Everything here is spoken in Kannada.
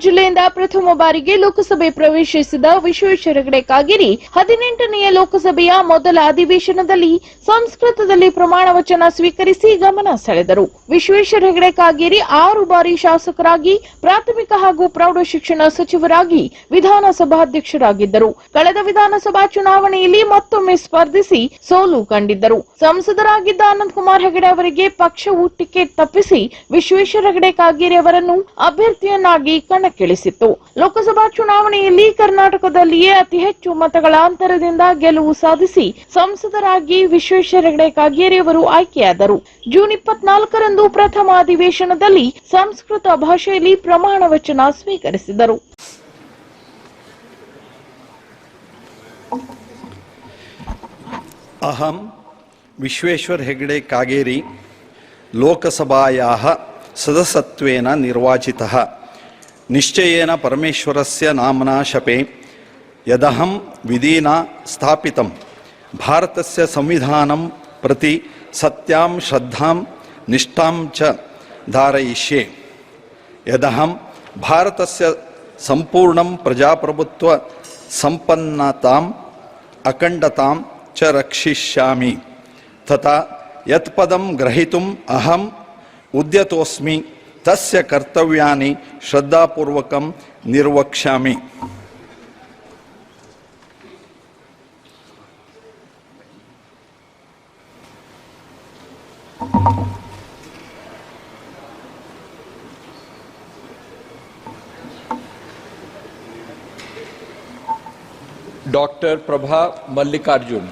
ಜಿಲ್ಲೆಯಿಂದ ಪ್ರಥಮ ಬಾರಿಗೆ ಲೋಕಸಭೆ ಪ್ರವೇಶಿಸಿದ ವಿಶ್ವೇಶ್ವರ ಹೆಗಡೆ ಕಾಗೇರಿ 18ನೇ ಲೋಕಸಭೆಯ ಮೊದಲ ಅಧಿವೇಶನದಲ್ಲಿ ಸಂಸ್ಕೃತದಲ್ಲಿ ಪ್ರಮಾಣ ವಚನ ಸ್ವೀಕರಿಸಿ ಗಮನ ಸೆಳೆದರು. ವಿಶ್ವೇಶ್ವರ ಹೆಗಡೆ ಕಾಗೇರಿ 6 ಬಾರಿ ಶಾಸಕರಾಗಿ, ಪ್ರಾಥಮಿಕ ಹಾಗೂ ಪ್ರೌಢ ಶಿಕ್ಷಣ ಸಚಿವರಾಗಿ, ವಿಧಾನಸಭಾಧ್ಯಕ್ಷರಾಗಿದ್ದರು. ಕಳೆದ ವಿಧಾನಸಭಾ ಚುನಾವಣೆಯಲ್ಲಿ ಮತ್ತೊಮ್ಮೆ ಸ್ಪರ್ಧಿಸಿ ಸೋಲು ಕಂಡಿದ್ದರು. ಸಂಸದರಾಗಿದ್ದ ಅನಂತಕುಮಾರ್ ಹೆಗಡೆ ಅವರಿಗೆ ಪಕ್ಷವು ಟಿಕೆಟ್ ತಪ್ಪಿಸಿ ವಿಶ್ವೇಶ್ವರ ಹೆಗಡೆ ಕಾಗೇರಿ ಅವರನ್ನು ಅಭ್ಯರ್ಥಿಯನ್ನಾಗಿ ಕಣಕ್ಕಿಳಿಸಿತ್ತು. ಲೋಕಸಭಾ ಚುನಾವಣೆಯಲ್ಲಿ ಕರ್ನಾಟಕದಲ್ಲಿಯೇ ಅತಿ ಹೆಚ್ಚು ಮತಗಳ ಅಂತರದಿಂದ ಗೆಲುವು ಸಾಧಿಸಿ ಸಂಸದರಾಗಿ ವಿಶ್ವೇಶ್ವರ ಹೆಗಡೆ ಕಾಗೇರಿ ಅವರು ಆಯ್ಕೆಯಾದರು. ಜೂನ್ 24ರಂದು ಪ್ರಥಮ ಅಧಿವೇಶನದಲ್ಲಿ ಸಂಸ್ಕೃತ ಭಾಷೆಯಲ್ಲಿ ಪ್ರಮಾಣ ವಚನ ಸ್ವೀಕರಿಸಿದರು. ಅಹಂ ವಿಶ್ವೇಶ್ವರ ಹೆಗಡೆ ಕಾಗೇರಿ ಲೋಕಸಭಾಯಾಃ ಸದಸ್ಯತ್ವೇನ ನಿರ್ವಾಚಿತಃ ನಿಶ್ಚಯೇನ ಪರಮೇಶ್ವರಸ್ಯ ನಾಮ್ನಾ ಶಪೇ ಯದಹಂ ವಿಧಿನಾ ಸ್ಥಾಪಿತಂ ಭಾರತಸ್ಯ ಸಂವಿಧಾನಂ ಪ್ರತಿ ಸತ್ಯಾಂ ಶ್ರದ್ಧಾಂ ನಿಷ್ಠಾಂ ಚ ಧಾರಯಿಷ್ಯೆ ಯದಹಂ ಭಾರತಸ್ಯ ಸಂಪೂರ್ಣಂ ಪ್ರಜಾಪ್ರಭುತ್ವ ಸಂಪನ್ನತಾಂ ಅಖಂಡತಾಂ ಚ ರಕ್ಷಿಷ್ಯಾಮಿ ತಥಾ ಯತ್ ಪದಂ ಗ್ರಹೀತುಂ ಅಹಂ ಉದ್ಯತೋಸ್ಮಿ ತಸ್ಯ ಕರ್ತವ್ಯಾನಿ ಶ್ರದ್ಧಾಪೂರ್ವಕಂ ನಿರ್ವಕ್ಷ್ಯಾಮಿ. डॉक्टर प्रभा मल्लिकार्जुन.